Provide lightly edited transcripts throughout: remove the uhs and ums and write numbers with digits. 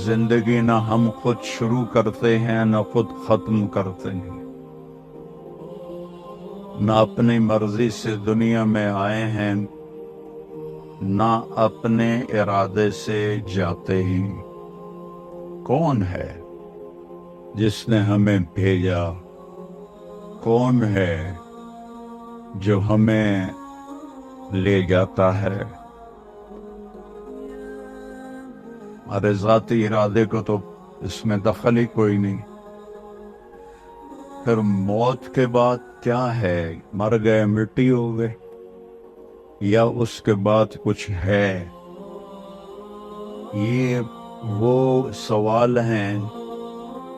زندگی نہ ہم خود شروع کرتے ہیں نہ خود ختم کرتے ہیں، نہ اپنی مرضی سے دنیا میں آئے ہیں نہ اپنے ارادے سے جاتے ہیں۔ کون ہے جس نے ہمیں بھیجا؟ کون ہے جو ہمیں لے جاتا ہے؟ ہمارے ذاتی ارادے کو تو اس میں دخل ہی کوئی نہیں۔ پھر موت کے بعد کیا ہے؟ مر گئے، مٹی ہو گئے، یا اس کے بعد کچھ ہے؟ یہ وہ سوال ہیں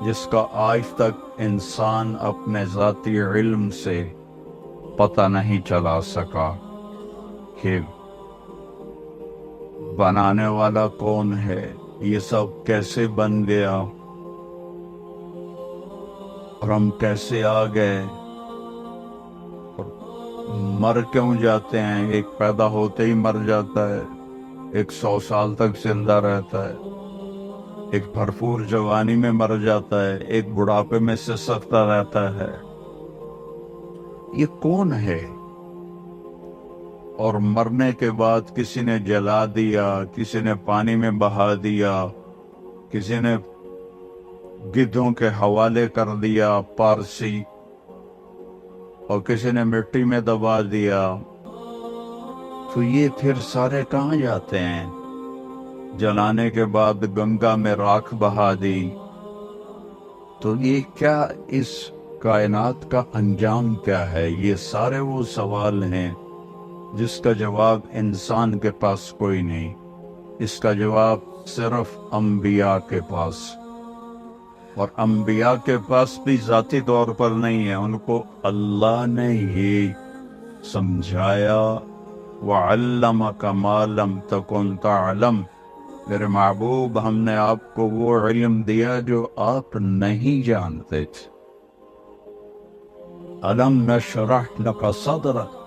جس کا آج تک انسان اپنے ذاتی علم سے پتہ نہیں چلا سکا کہ بنانے والا کون ہے، یہ سب کیسے بن گیا، اور ہم کیسے آ گئے، اور مر کیوں جاتے ہیں؟ ایک پیدا ہوتے ہی مر جاتا ہے، ایک 100 سال تک زندہ رہتا ہے، ایک بھرپور جوانی میں مر جاتا ہے، ایک بڑھاپے میں سسکتا رہتا ہے۔ یہ کون ہے؟ اور مرنے کے بعد کسی نے جلا دیا، کسی نے پانی میں بہا دیا، کسی نے گدھوں کے حوالے کر دیا پارسی، اور کسی نے مٹی میں دبا دیا، تو یہ پھر سارے کہاں جاتے ہیں؟ جلانے کے بعد گنگا میں راکھ بہا دی، تو یہ کیا، اس کائنات کا انجام کیا ہے؟ یہ سارے وہ سوال ہیں جس کا جواب انسان کے پاس کوئی نہیں، اس کا جواب صرف انبیاء کے پاس، اور انبیاء کے پاس بھی ذاتی طور پر نہیں ہے، ان کو اللہ نے ہی سمجھایا۔ وَعَلَّمَكَ مَا لَمْ تَكُنْ تَعْلَمْ، میرے محبوب ہم نے آپ کو وہ علم دیا جو آپ نہیں جانتے تھے۔ أَلَمْ نَشْرَحْ لَكَ صَدْرَكَ،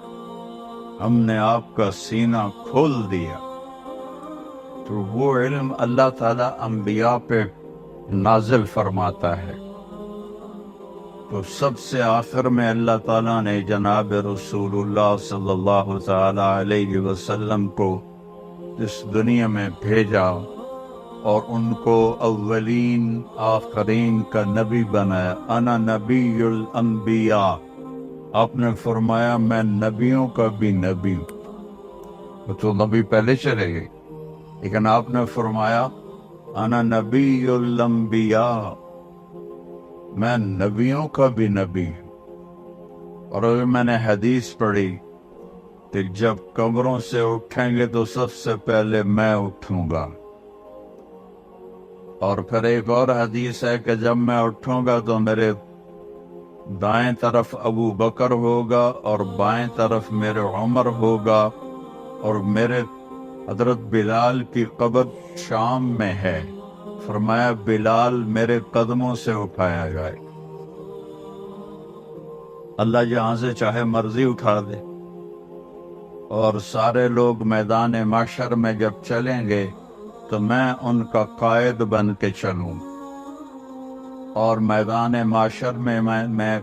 ہم نے آپ کا سینہ کھول دیا۔ تو وہ علم اللہ تعالیٰ انبیاء پہ نازل فرماتا ہے، تو سب سے آخر میں اللہ تعالیٰ نے جناب رسول اللہ صلی اللہ تعالیٰ علیہ وسلم کو اس دنیا میں بھیجا، اور ان کو اولین آخرین کا نبی بنایا۔ انا نبی الانبیاء، آپ نے فرمایا میں نبیوں کا بھی نبی ہوں، تو نبی پہلے چلے گئے، لیکن آپ نے فرمایا انا نبی الانبیاء، میں نبیوں کا بھی نبی ہوں۔ اور ابھی میں نے حدیث پڑھی کہ جب قبروں سے اٹھیں گے تو سب سے پہلے میں اٹھوں گا، اور پھر ایک اور حدیث ہے کہ جب میں اٹھوں گا تو میرے دائیں طرف ابو بکر ہوگا اور بائیں طرف میرے عمر ہوگا، اور میرے حضرت بلال کی قبر شام میں ہے، فرمایا بلال میرے قدموں سے اٹھایا جائے۔ اللہ جہاں سے چاہے مرضی اٹھا دے، اور سارے لوگ میدان محشر میں جب چلیں گے تو میں ان کا قائد بن کے چلوں، اور میدان محشر میں میں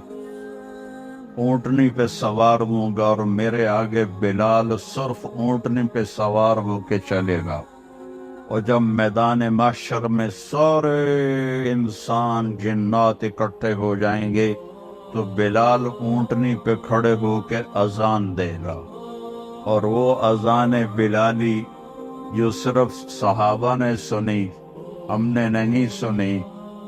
اونٹنی پہ سوار ہوں گا، اور میرے آگے بلال صرف اونٹنی پہ سوار ہو کے چلے گا۔ اور جب میدان محشر میں سارے انسان جنات اکٹھے ہو جائیں گے تو بلال اونٹنی پہ کھڑے ہو کے اذان دے گا، اور وہ اذان بلالی جو صرف صحابہ نے سنی، ہم نے نہیں سنی،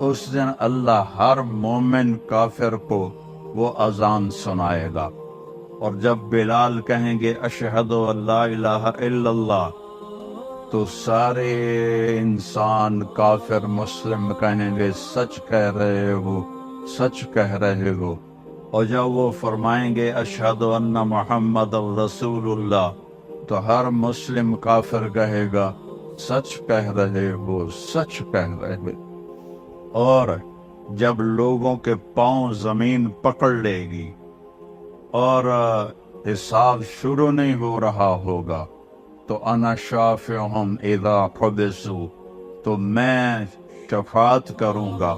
اس دن اللہ ہر مومن کافر کو وہ اذان سنائے گا۔ اور جب بلال کہیں گے اشہد ان لا الہ الا اللہ، تو سارے انسان کافر مسلم کہیں گے سچ کہہ رہے ہو، سچ کہہ رہے ہو۔ اور جب وہ فرمائیں گے اشہد ان محمد رسول اللہ، تو ہر مسلم کافر کہے گا سچ کہہ رہے ہو، سچ کہہ رہے ہو۔ اور جب لوگوں کے پاؤں زمین پکڑ لے گی اور حساب شروع نہیں ہو رہا ہوگا، تو انا شافعہم اذا قبضوا، تو میں شفاعت کروں گا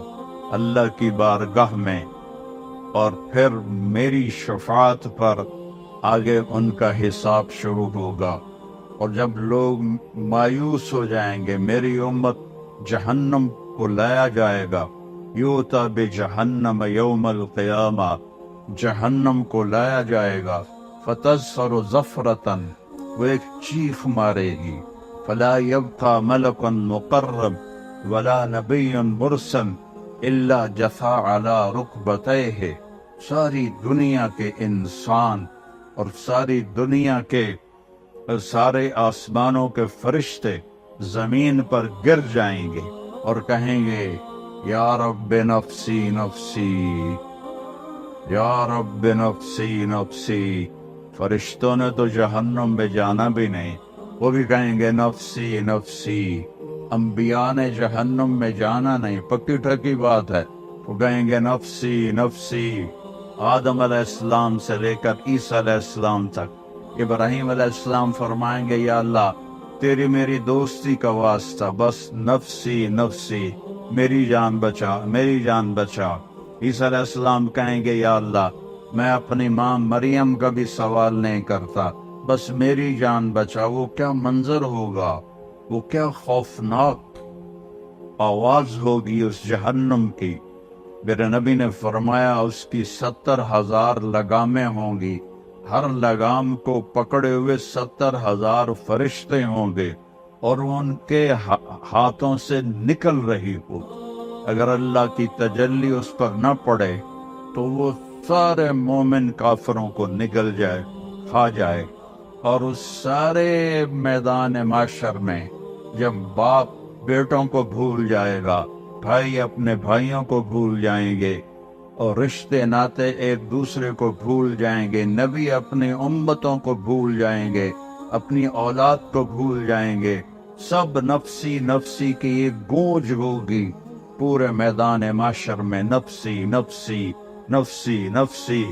اللہ کی بارگاہ میں، اور پھر میری شفاعت پر آگے ان کا حساب شروع ہوگا۔ اور جب لوگ مایوس ہو جائیں گے، میری امت جہنم کو لایا جائے گا، یوتا بجہنم یوم القیامہ، جہنم کو لایا جائے گا، فتظفر ظفرتن، وہ ایک چیخ مارے گی، فلا یبقى ملک مقرب ولا نبی مرسل الا جثا علی رکبتیہ، ساری دنیا کے انسان اور ساری دنیا کے سارے آسمانوں کے فرشتے زمین پر گر جائیں گے اور کہیں گے یا رب نفسی نفسی، یا رب نفسی نفسی۔ فرشتوں نے تو جہنم میں جانا بھی نہیں، وہ بھی کہیں گے نفسی نفسی۔ انبیاء نے جہنم میں جانا نہیں، پکی ٹھکی بات ہے، وہ کہیں گے نفسی نفسی۔ آدم علیہ السلام سے لے کر عیسیٰ علیہ السلام تک، ابراہیم علیہ السلام فرمائیں گے یا اللہ تیری میری دوستی کا واسطہ، بس نفسی نفسی، میری جان بچا، میری جان بچا۔ عیسیٰ علیہ السلام کہیں گے یا اللہ میں اپنی ماں مریم کا بھی سوال نہیں کرتا، بس میری جان بچا۔ وہ کیا منظر ہوگا، وہ کیا خوفناک آواز ہوگی اس جہنم کی۔ میرے نبی نے فرمایا اس کی 70,000 لگامیں ہوں گی، ہر لگام کو پکڑے ہوئے 70,000 فرشتے ہوں گے، اور ان کے ہاتھوں سے نکل رہی ہو۔ اگر اللہ کی تجلی اس پر نہ پڑے تو وہ سارے مومن کافروں کو نگل جائے، کھا جائے۔ اور اس سارے میدان معاشر میں جب باپ بیٹوں کو بھول جائے گا، بھائی اپنے بھائیوں کو بھول جائیں گے، اور رشتے ناتے ایک دوسرے کو بھول جائیں گے، نبی اپنی امتوں کو بھول جائیں گے، اپنی اولاد کو بھول جائیں گے، سب نفسی نفسی کی ایک گونج ہوگی پورے میدان معاشر میں، نفسی نفسی نفسی نفسی۔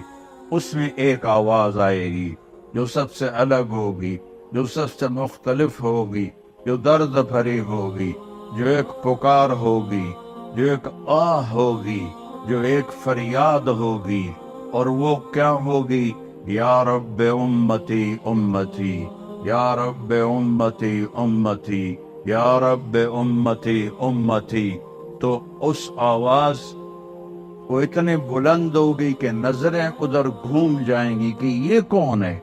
اس میں ایک آواز آئے گی جو سب سے الگ ہوگی، جو سب سے مختلف ہوگی، جو درد بھری ہوگی، جو ایک پکار ہوگی، جو ایک آہ ہوگی، جو ایک فریاد ہوگی۔ اور وہ کیا ہوگی؟ یا رب امتی امتی، یا رب امتی امتی، یا رب امتی امتی۔ تو اس آواز وہ اتنے بلند ہوگی کہ نظریں ادھر گھوم جائیں گی کہ یہ کون ہے؟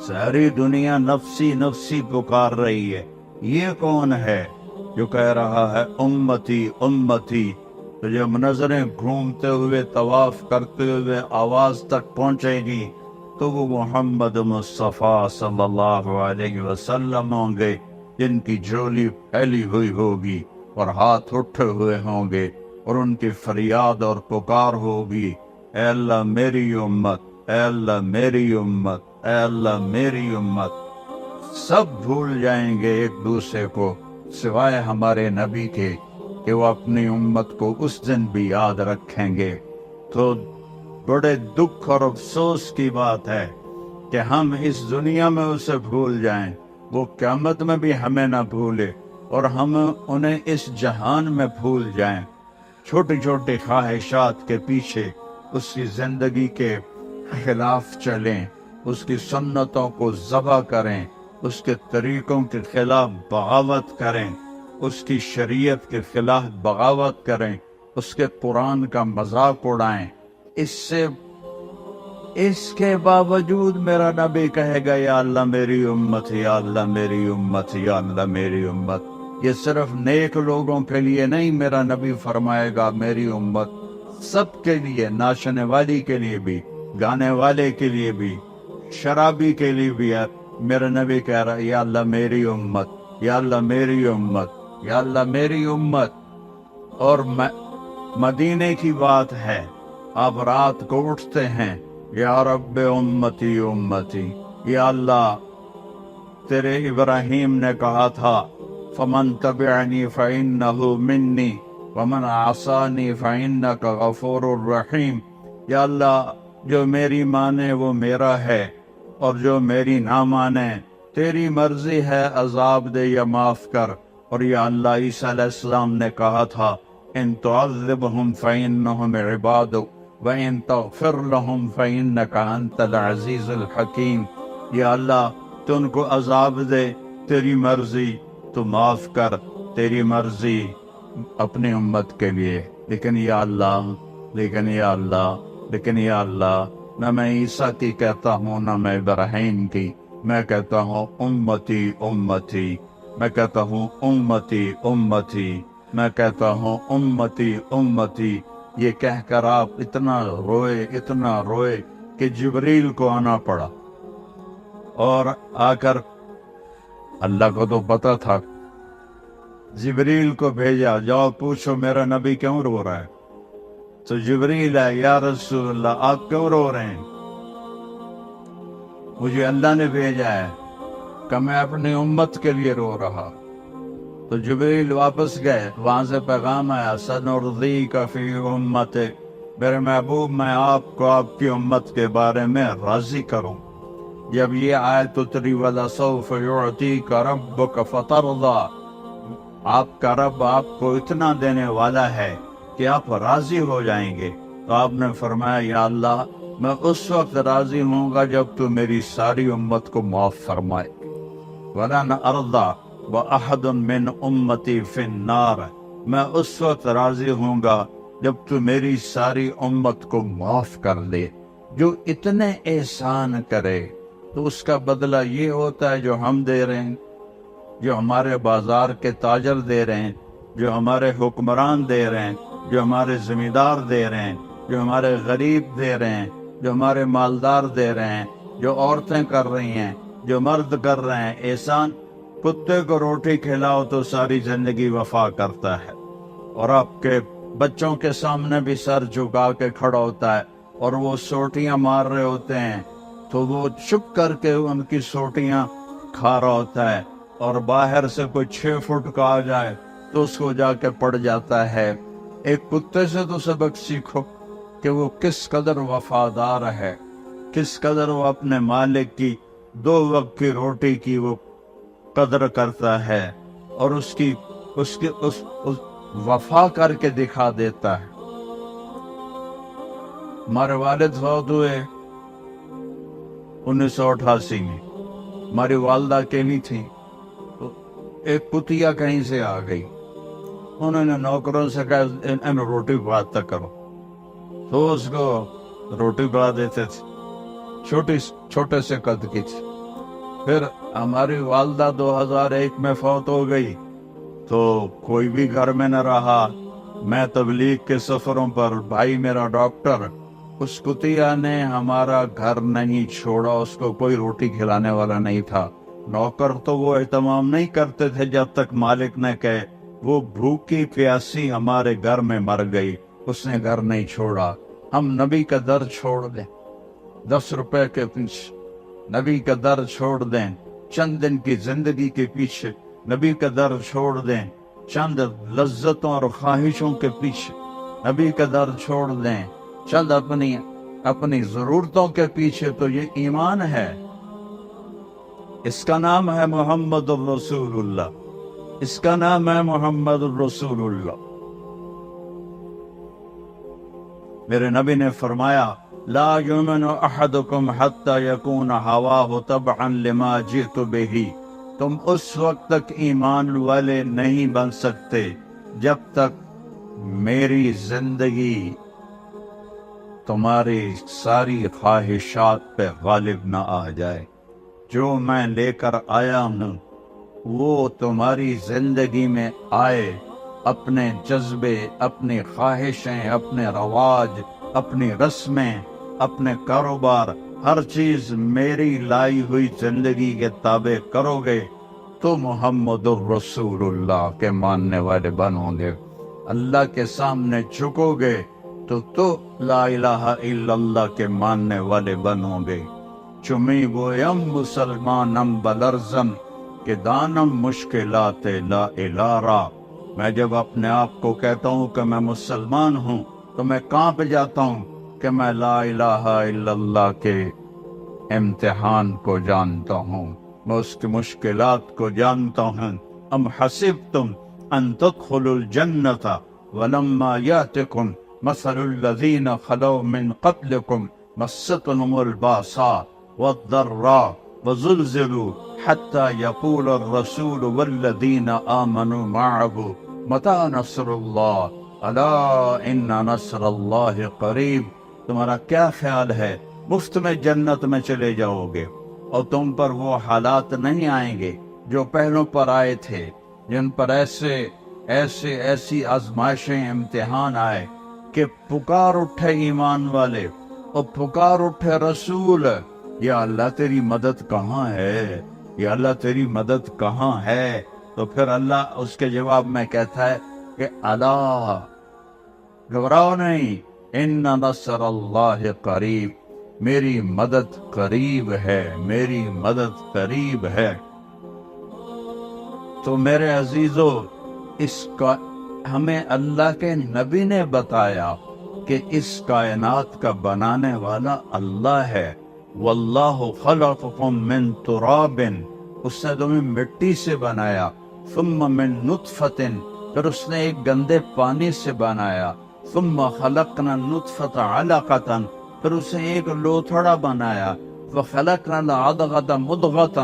ساری دنیا نفسی نفسی پکار رہی ہے، یہ کون ہے جو کہہ رہا ہے امتی امتی؟ تو جب نظریں گھومتے ہوئے طواف کرتے ہوئے آواز تک پہنچے گی تو وہ محمد مصطفیٰ صلی اللہ علیہ وسلم ہوں گے، جن کی جھولی پھیلی ہوئی ہوگی اور ہاتھ اٹھے ہوئے ہوں گے، اور ان کی فریاد اور پکار ہوگی اے اللہ میری امت، اے اللہ میری امت، اے اللہ میری امت۔ سب بھول جائیں گے ایک دوسرے کو سوائے ہمارے نبی کے کہ وہ اپنی امت کو اس دن بھی یاد رکھیں گے۔ تو بڑے دکھ اور افسوس کی بات ہے کہ ہم اس دنیا میں اسے بھول جائیں، وہ قیامت میں بھی ہمیں نہ بھولے، اور ہم انہیں اس جہان میں بھول جائیں، چھوٹی چھوٹی خواہشات کے پیچھے اس کی زندگی کے خلاف چلیں، اس کی سنتوں کو ذبح کریں، اس کے طریقوں کے خلاف بغاوت کریں، اس کی شریعت کے خلاف بغاوت کریں، اس کے قرآن کا مذاق اڑائیں۔ اس کے باوجود میرا نبی کہے گا یا اللہ میری امت، یا اللہ میری امت، یا اللہ میری امت۔ یہ صرف نیک لوگوں کے لیے نہیں، میرا نبی فرمائے گا میری امت سب کے لیے، ناچنے والی کے لیے بھی، گانے والے کے لیے بھی، شرابی کے لیے بھی ہے۔ میرا نبی کہہ رہا ہے یا اللہ میری امت، یا اللہ میری امت، یا اللہ میری امت۔ اور مدینے کی بات ہے، آپ رات کو اٹھتے ہیں یا رب امتی امتی، یا اللہ تیرے ابراہیم نے کہا تھا فمن تبعنی فإنہ منی ومن عصانی فإنک غفور الرحیم۔ یا اللہ جو میری مانے وہ میرا ہے، اور جو میری نہ مانے تیری مرضی ہے عذاب دے یا معاف کر۔ اور یا اللہ عیسیٰ علیہ السلام نے کہا تھا ان تعذبہم فإنہم عبادک وَإِن تَغْفِرْ لَهُمْ فَإِنَّكَ أَنْتَ الْعَزِيزُ الْحَكِيمُ۔ یا اللہ تو ان کو عذاب دے، تیری مرضی تو معاف کر، تیری مرضی اپنی امت کے لیے، لیکن یا اللہ نہ میں عیسیٰ کی کہتا ہوں نہ میں ابراہیم کی، میں کہتا ہوں امتی امتی، میں کہتا ہوں امتی امتی، میں کہتا ہوں امتی امتی۔ یہ کہہ کر آپ اتنا روئے کہ جبریل کو آنا پڑا، اور آ کر اللہ کو تو پتا تھا، جبریل کو بھیجا، جاؤ پوچھو میرا نبی کیوں رو رہا ہے؟ تو جبریل ہے، یا رسول اللہ آپ کیوں رو رہے ہیں؟ مجھے اللہ نے بھیجا ہے کہ میں اپنی امت کے لیے رو رہا۔ تو جبریل واپس گئے، وہاں سے پیغام آیا سنرضیک فی امتک، میرے محبوب میں آپ کو آپ کی امت کے بارے میں راضی کروں۔ جب یہ آیت اتری وَلَسَوْفَ يُعْطِيكَ رَبُّكَ فَتَرْضَىٰ، آپ کا رب آپ کو اتنا دینے والا ہے کہ آپ راضی ہو جائیں گے، تو آپ نے فرمایا یا اللہ میں اس وقت راضی ہوں گا جب تو میری ساری امت کو معاف فرمائے۔ وَلَنْ أَرْضَىٰ وَأَحَدٌ مِّنْ أُمَّتِي فِي النَّارِ، میں اس وقت راضی ہوں گا جب تو میری ساری امت کو معاف کر دے۔ جو اتنے احسان کرے تو اس کا بدلہ یہ ہوتا ہے جو ہم دے رہے ہیں، جو ہمارے بازار کے تاجر دے رہے ہیں، جو ہمارے حکمران دے رہے ہیں، جو ہمارے زمیندار دے رہے ہیں، جو ہمارے غریب دے رہے ہیں، جو ہمارے مالدار دے رہے ہیں، جو عورتیں کر رہی ہیں، جو مرد کر رہے ہیں۔ احسان کتے کو روٹی کھلاؤ تو ساری زندگی وفا کرتا ہے، اور آپ کے بچوں کے سامنے بھی سر جھکا کے کھڑا ہوتا ہے، اور وہ سوٹیاں مار رہے ہوتے ہیں تو وہ چپ کر کے ان کی سوٹیاں کھا رہا ہوتا ہے، اور باہر سے کوئی 6 فٹ کا آ جائے تو اس کو جا کے پڑ جاتا ہے۔ ایک کتے سے تو سبق سیکھو کہ وہ کس قدر وفادار ہے، کس قدر وہ اپنے مالک کی 2 وقت کی روٹی کی وہ قدر کرتا ہے، اور اس وفا کر کے دکھا دیتا ہے۔ ہمارے والد فوت ہوئے 1988 میں، ہماری والدہ اکیلی تھی، تو ایک کتیا کہیں سے آ گئی، انہوں نے نوکروں سے کہا ان روٹی پکاتا کرو، تو اس کو روٹی پکا دیتے تھے، چھوٹے سے قد کی تھی۔ پھر ہماری والدہ 2001 میں فوت ہو گئی، تو کوئی بھی گھر میں نہ رہا، میں تبلیغ کے سفروں پر، بھائی میرا ڈاکٹر، اس کتیا نے ہمارا گھر نہیں چھوڑا، اس کو کوئی روٹی کھلانے والا نہیں تھا، نوکر تو وہ اہتمام نہیں کرتے تھے جب تک مالک نہ کہے، وہ بھوکی پیاسی ہمارے گھر میں مر گئی، اس نے گھر نہیں چھوڑا۔ ہم نبی کا در چھوڑ دیں 10 روپے کے پیچھے، نبی کا در چھوڑ دیں چند دن کی زندگی کے پیچھے، نبی کا در چھوڑ دیں چند لذتوں اور خواہشوں کے پیچھے، نبی کا در چھوڑ دیں چند اپنی ضرورتوں کے پیچھے، تو یہ ایمان ہے۔ اس کا نام ہے محمد الرسول اللہ، اس کا نام ہے محمد الرسول اللہ۔ میرے نبی نے فرمایا لا یؤمن احدکم حتی یکون ہواہ تبعا لما جئت بہ، تم اس وقت تک ایمان والے نہیں بن سکتے جب تک میری زندگی تمہاری ساری خواہشات پہ غالب نہ آ جائے۔ جو میں لے کر آیا ہوں وہ تمہاری زندگی میں آئے، اپنے جذبے، اپنی خواہشیں، اپنے رواج، اپنی رسمیں، اپنے کاروبار، ہر چیز میری لائی ہوئی زندگی کے تابع کرو گے تو محمد الرسول اللہ کے ماننے والے بنو گے۔ اللہ کے سامنے جھکو گے تو لا الہ الا اللہ کے ماننے والے بنو گے۔ چمی گویم مسلمانم بلرزم کہ دانم مشکلات لا الارا، میں جب اپنے آپ کو کہتا ہوں کہ میں مسلمان ہوں تو میں کانپ جاتا ہوں کہ میں لا الہ الا اللہ کے امتحان کو جانتا ہوں۔ میں اس کی مشکلات کو جانتا ہوں. ام حسبتم ان تدخلوا الجنت ولما یاتکم مثل الذین خلوا من قبلکم مستهم الباساء والضراء وزلزلوا حتى يقول الرسول والذين آمنوا معه متى نصر الله الا ان نصر الله قریب. تمہارا کیا خیال ہے مفت میں جنت میں چلے جاؤ گے اور تم پر وہ حالات نہیں آئیں گے جو پہلوں پر آئے تھے، جن پر ایسی آزمائشیں امتحان آئے کہ پکار اٹھے ایمان والے اور پکار اٹھے رسول، یا اللہ تیری مدد کہاں ہے، یا اللہ تیری مدد کہاں ہے؟ تو پھر اللہ اس کے جواب میں کہتا ہے کہ اللہ گھبراؤ نہیں، ان نصر اللہ قریب، میری مدد قریب ہے، میری مدد قریب ہے. تو میرے عزیزو، اس کا ہمیں اللہ کے نبی نے بتایا کہ اس کائنات کا بنانے والا اللہ ہے. واللہ خلقکم من تراب، اس نے تمہیں مٹی سے بنایا، ثم من نطفۃ، پھر اس نے ایک گندے پانی سے بنایا، ثم خلقنا النطفۃ علقۃ، پھر اسے ایک لوتھڑا بنایا، وخلقنا العضغۃ مضغۃ،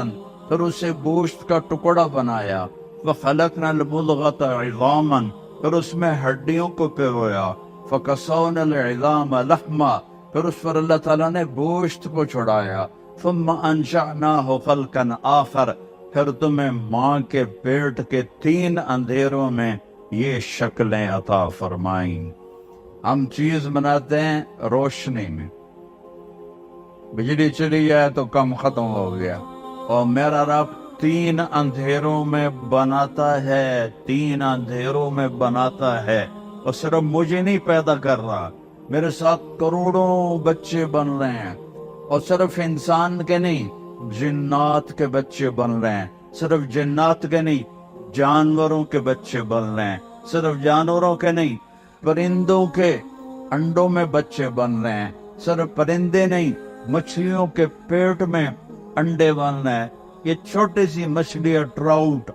پھر اسے گوشت کا ٹکڑا بنایا، وخلقنا المضغۃ عظاما، پھر اس میں ہڈیوں کو پرویا، فکسونا العظام لحما، پھر اس پر اللہ تعالیٰ نے گوشت کو چھڑایا، ثم انشأناہ خلقا آخر، پھر تمہیں ماں کے پیٹ کے 3 اندھیروں میں یہ شکلیں عطا فرمائیں. ہم چیز بناتے ہیں روشنی میں، بجلی چلی جائے تو کم ختم ہو گیا، اور میرا رب 3 اندھیروں میں بناتا ہے، 3 اندھیروں میں بناتا ہے. اور صرف مجھے نہیں پیدا کر رہا، میرے ساتھ کروڑوں بچے بن رہے ہیں، اور صرف انسان کے نہیں، جنات کے بچے بن رہے ہیں، صرف جنات کے نہیں، جانوروں کے بچے بن رہے ہیں، صرف جانوروں کے نہیں، پرندوں کے انڈوں میں بچے بن رہے ہیں، صرف پرندے نہیں، مچھلیوں کے پیٹ میں انڈے بن رہے ہیں. یہ چھوٹی سی مچھلی ٹراؤٹ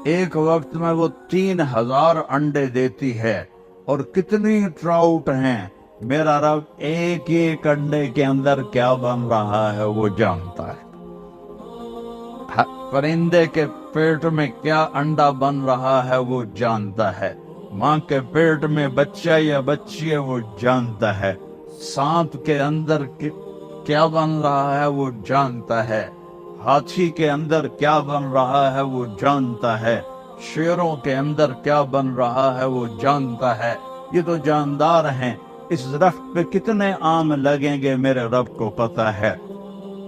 ایک وقت میں وہ 3000 انڈے دیتی ہے، اور کتنی ٹراؤٹ ہیں میرا رب ایک ایک انڈے کے اندر کیا بن رہا ہے وہ جانتا ہے. پرندے کے پیٹ میں کیا انڈا بن رہا ہے وہ جانتا ہے، ماں کے پیٹ میں بچہ یا بچی ہے وہ جانتا ہے، سانپ کے اندر کیا بن رہا ہے وہ جانتا ہے، ہاتھی کے اندر کیا بن رہا ہے وہ جانتا ہے، شیروں کے اندر کیا بن رہا ہے وہ جانتا ہے. یہ تو جاندار ہیں. اس درخت پہ کتنے آم لگیں گے میرے رب کو پتہ ہے.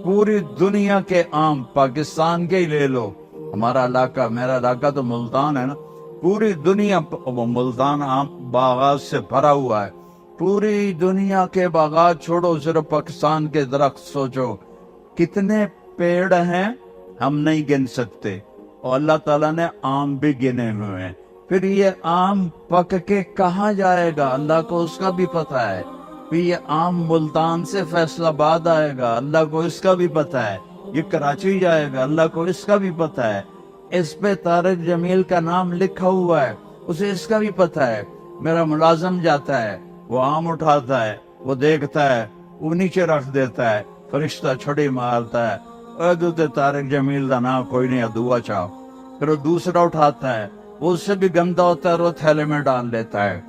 پوری دنیا کے آم، پاکستان کے ہی لے لو، ہمارا علاقہ، میرا علاقہ تو ملتان ہے نا، پوری دنیا ملتان آم باغات سے بھرا ہوا ہے. پوری دنیا کے باغات چھوڑو، صرف پاکستان کے درخت سوچو کتنے پیڑ ہیں، ہم نہیں گن سکتے، اور اللہ تعالیٰ نے آم بھی گنے ہوئے ہیں. پھر یہ آم پک کے کہاں جائے گا اللہ کو اس کا بھی پتہ ہے. پھر یہ آم ملتان سے فیصل آباد آئے گا، اللہ کو اس کا بھی پتہ ہے. یہ کراچی جائے گا، اللہ کو اس کا بھی پتہ ہے. اس پہ طارق جمیل کا نام لکھا ہوا ہے، اسے اس کا بھی پتہ ہے. میرا ملازم جاتا ہے، وہ آم اٹھاتا ہے، وہ دیکھتا ہے، وہ نیچے رکھ دیتا ہے، فرشتہ چھڑی مارتا ہے، طارق جمیل کا نام کوئی نہیں، دعا چاہو. پھر وہ دوسرا اٹھاتا ہے، وہ اس سے بھی گندا ہوتا ہے، وہ تھیلے میں ڈال دیتا ہے.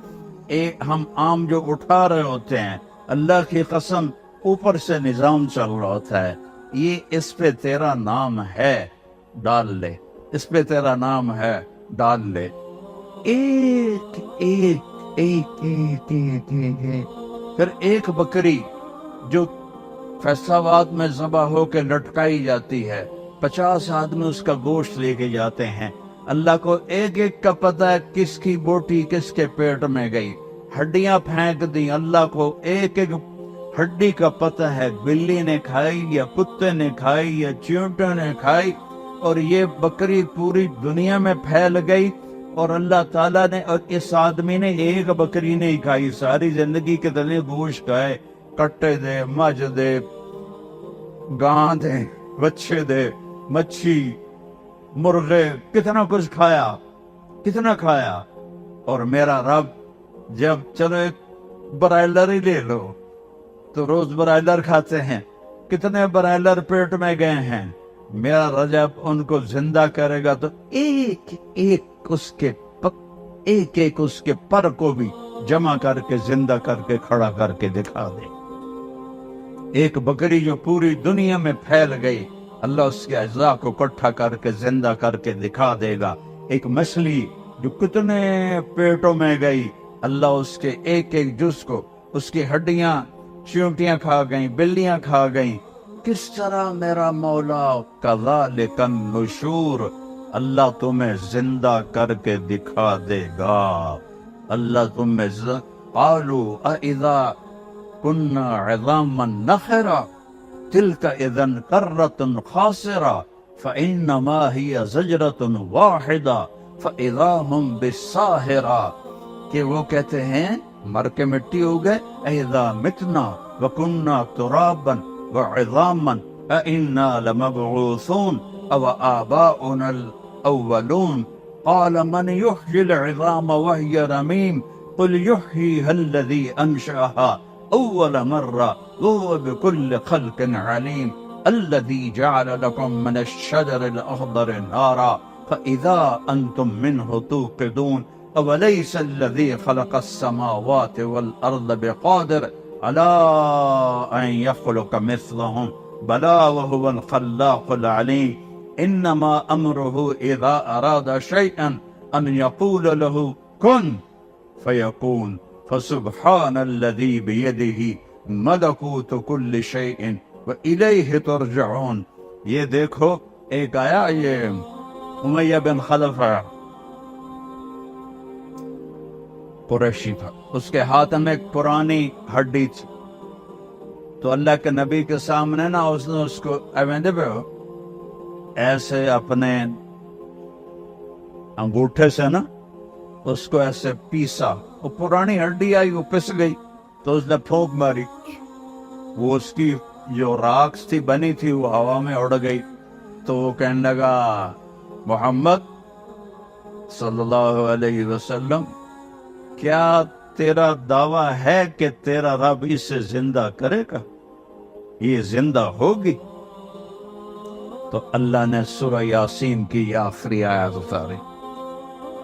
ہم آم جو اٹھا رہے ہوتے ہیں، اللہ کی قسم اوپر سے نظام چل رہا ہوتا ہے، یہ اس پہ تیرا نام ہے ڈال لے، اس پہ تیرا نام ہے ڈال لے. ایک ایک ایک ایک ایک ایک پھر ایک بکری جو فیصل آباد میں ذبح ہو کے لٹکائی جاتی ہے، 50 آدمی اس کا گوشت لے کے جاتے ہیں. اللہ کو ایک ایک کا پتہ ہے کس کی بوٹی کس کے پیٹ میں گئی، ہڈیاں پھینک دی، اللہ کو ایک ایک ہڈی کا پتہ ہے، بلی نے کھائی یا کتے نے کھائی یا چیونٹے نے کھائی، اور یہ بکری پوری دنیا میں پھیل گئی. اور اللہ تعالیٰ نے، اور اس آدمی نے ایک بکری نہیں کھائی، ساری زندگی کے تلے گوشت کھائے، کٹے دے، مجھ دے، گاں دے، بچے دے، مچھی، مرغے، کتنا کچھ کھایا، کتنا کھایا. اور میرا رب جب چلو ایک برائلر ہی لے لو تو روز برائلر کھاتے ہیں، کتنے برائلر پیٹ میں گئے ہیں. میرا رب جب ان کو زندہ کرے گا تو ایک ایک اس کے پر کو بھی جمع کر کے زندہ کر کے کھڑا کر کے دکھا دے. ایک بکری جو پوری دنیا میں پھیل گئی، اللہ اس کے اجزاء کو اکٹھا کر کے زندہ کر کے دکھا دے گا. ایک مچھلی جو کتنے پیٹوں میں گئی، اللہ اس کے ایک ایک جز کو، اس کی ہڈیاں چیونٹیاں کھا گئیں، بلیاں کھا گئیں. کس طرح میرا مولا کذالک النشور، اللہ تمہیں زندہ کر کے دکھا دے گا. اللہ تمہیں قالوا اذا كنا عظاما نخرا تلك اذا كرة خاسرة فانما هي زجرة واحدة فاذا هم بالساهرة. کہ وہ کہتے ہیں مر کے مٹی ہو گئے، اذا متنا وكنا ترابا وعظاما أئنا لمبعوثون او آباؤنا الاولون قال من يحيي العظام وهي رميم قل يحييها الذي انشأها اول مرة وهو بكل خلق عليم الذي جعل لكم من الشجر الاخضر نارا فاذا انتم منه توقدون اوليس الذي خلق السماوات والارض بقادر على ان يخلق مثلهم بلى وهو الخلاق العليم انما امره اذا اراد شيئا ان يقول له كن فيكون فسبحان الذي بيده ملكوت كل شيء وإليه ترجعون. یہ دیکھو ایک آیا، یہ امیہ بن خلف قریشی تھا، اس کے ہاتھ میں ایک پرانی ہڈی تھی. تو اللہ کے نبی کے سامنے نا اس نے اس کو ایسے اپنے انگوٹھے سے نا اس کو ایسے پیسا. وہ پرانی ہڈی آئی، وہ پس گئی تو اس نے پھونک ماری، وہ اس کی جو راکس تھی بنی تھی وہ ہوا میں اڑ گئی. تو وہ کہنے لگا محمد صلی اللہ علیہ وسلم، کیا تیرا دعویٰ ہے کہ تیرا رب اسے زندہ کرے گا، یہ زندہ ہوگی؟ تو اللہ نے سورہ یاسین کی یہ آخری آیت اتاری،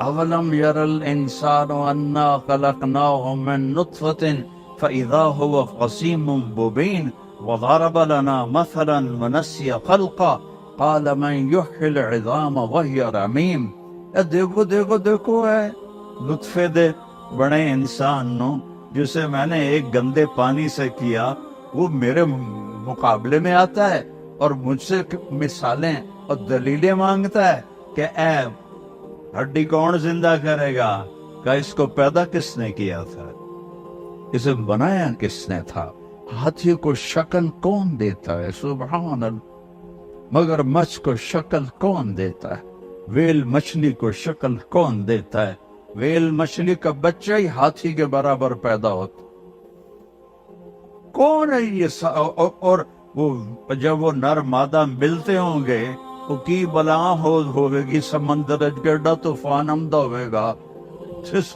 اولم یر الانسان انا خلقناه من نطفة فاذا هو خصیم مبین وضرب لنا مثلا ونسی خلقا قال من یحیی العظام وهي رمیم. دیکھو دیکھو دیکھو ہے لطفے دے بڑے انسان نو جسے میں نے ایک گندے پانی سے کیا، وہ میرے مقابلے میں آتا ہے اور مجھ سے مثالیں اور دلیلیں مانگتا ہے کہ اے ہڈی کون زندہ کرے گا؟ کہ اس کو پیدا کس نے کیا تھا، اسے بنایا کس نے تھا؟ ہاتھی کو شکل کون دیتا ہے؟ سبحان اللہ. مگر مچھ کو شکل کون دیتا ہے؟ ویل مچھلی کو شکل کون دیتا ہے؟ ویل مچھلی کا بچہ ہی ہاتھی کے برابر پیدا ہوتا. کون ہے یہ؟ اور وہ جب وہ نر مادہ ملتے ہوں گے وہ کی بلا ہوئے گی، سمندر گرڈا طوفان آمدہ ہوئے گا، جس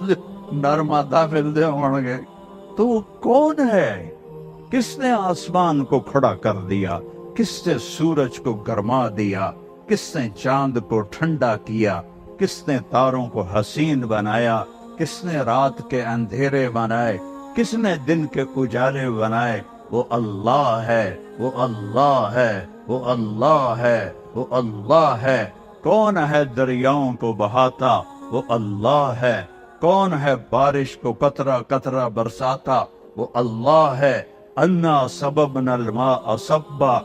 نر مادہ ملتے ہوں گے. تو وہ کون ہے؟ کس نے آسمان کو کھڑا کر دیا؟ کس نے سورج کو گرما دیا؟ کس نے چاند کو ٹھنڈا کیا؟ کس نے تاروں کو حسین بنایا؟ کس نے رات کے اندھیرے بنائے؟ کس نے دن کے اجالے بنائے؟ وہ اللہ ہے، وہ اللہ ہے، وہ اللہ ہے، وہ اللہ ہے. کون ہے دریاؤں کو بہاتا؟ وہ اللہ ہے. کون ہے بارش کو قطرہ قطرہ برساتا؟ وہ اللہ ہے. انا سببنا الماء صبا،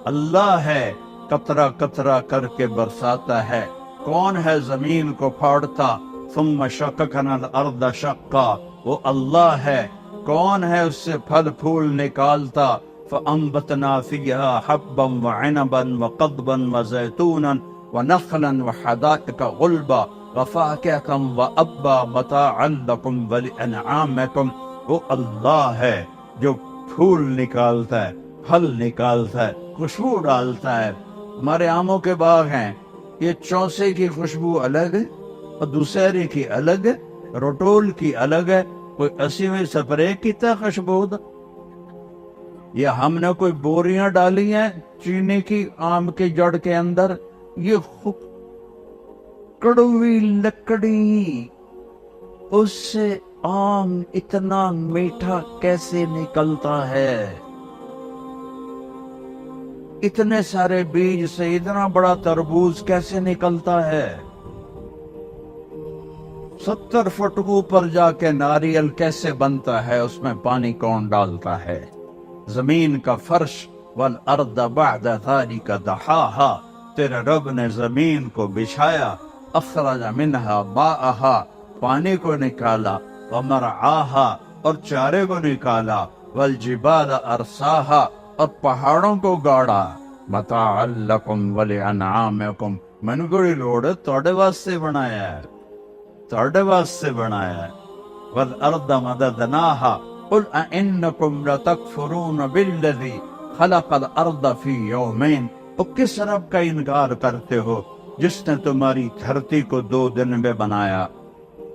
اللہ ہے قطرہ قطرہ کر کے برساتا ہے. کون ہے زمین کو پھاڑتا؟ ثم شققنا الارض شقا، وہ اللہ ہے. کون ہے اس سے پھل پھول نکالتا؟ فانبتنا فیہا حبا وعنبا وقضبا وزیتونا ونخلا وحدائق غلبا وفاکہۃ وابا متاعا لکم ولانعامکم. وہ اللہ ہے جو پھول نکالتا ہے، پھل نکالتا ہے، خوشبو ڈالتا ہے. ہمارے آموں کے باغ ہیں، یہ چوسے کی خوشبو الگ ہے اور دوسری کی الگ ہے، روٹول کی الگ ہے، کوئی 80ویں سپرے کی تا خوشبو دا، یہ ہم نے کوئی بوریاں ڈالی ہیں چینی کی آم کی جڑ کے اندر، یہ کڑوی لکڑی، اس سے آم اتنا میٹھا کیسے نکلتا ہے؟ اتنے سارے بیج سے اتنا بڑا تربوز کیسے نکلتا ہے؟ 70 فٹ اوپر جا کے ناریل کیسے بنتا ہے؟ اس میں پانی کون ڈالتا ہے؟ زمین کا فرش، والارض بعد ذلك دحاها، تیرے رب نے زمین کو بچھایا، اخرج منها ماءها، پانی کو نکالا، ومرعاها، اور چارے کو نکالا، والجبال ارساها، اور پہاڑوں کو گاڑا، متاعا لکم ولانعامکم، من گڑی لوڑ توڑے واسطے بنایا ہے، توڑے واسطے بنایا ہے، والارض مددناها، قل اَإِنَّكُمْ لَتَكْفُرُونَ بِالَّذِي خَلَقَ الْأَرْضَ فِي يَوْمَيْنِ، او کس رب کا انکار کرتے ہو جس نے تمہاری دھرتی کو 2 دن میں بنایا،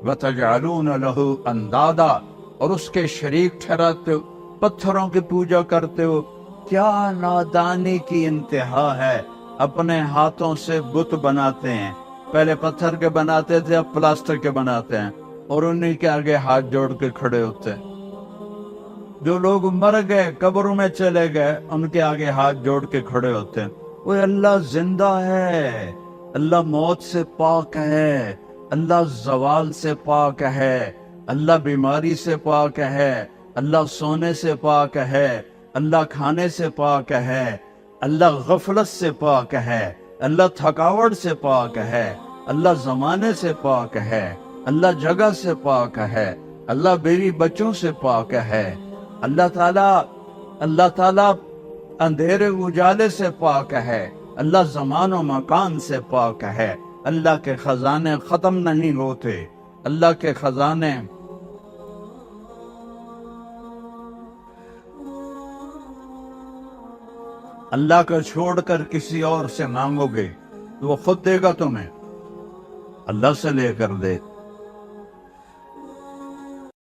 وَتَجْعَلُونَ لَهُ أَنْدَادًا، اور اس کے شریک ٹھہراتے ہو، پتھروں کی پوجا کرتے ہو۔ کیا نادانی کی انتہا ہے، اپنے ہاتھوں سے بت بناتے ہیں، پہلے پتھر کے بناتے تھے، اب پلاسٹر کے بناتے ہیں، اور انہی کے آگے ہاتھ جوڑ کے کھڑے ہوتے ہیں۔ جو لوگ مر گئے قبروں میں چلے گئے، ان کے آگے ہاتھ جوڑ کے کھڑے ہوتے ہیں۔ وہ اللہ زندہ ہے، اللہ موت سے پاک ہے، اللہ زوال سے پاک ہے، اللہ بیماری سے پاک ہے، اللہ سونے سے پاک ہے، اللہ کھانے سے پاک ہے، اللہ غفلت سے پاک ہے، اللہ تھکاوٹ سے پاک ہے، اللہ زمانے سے پاک ہے، اللہ جگہ سے پاک ہے، اللہ بیوی بچوں سے پاک ہے، اللہ تعالیٰ اندھیرے اجالے سے پاک ہے، اللہ زمان و مکان سے پاک ہے، اللہ کے خزانے ختم نہیں ہوتے، اللہ کے خزانے اللہ کو چھوڑ کر کسی اور سے مانگو گے تو وہ خود دے گا تمہیں، اللہ سے لے کر دے۔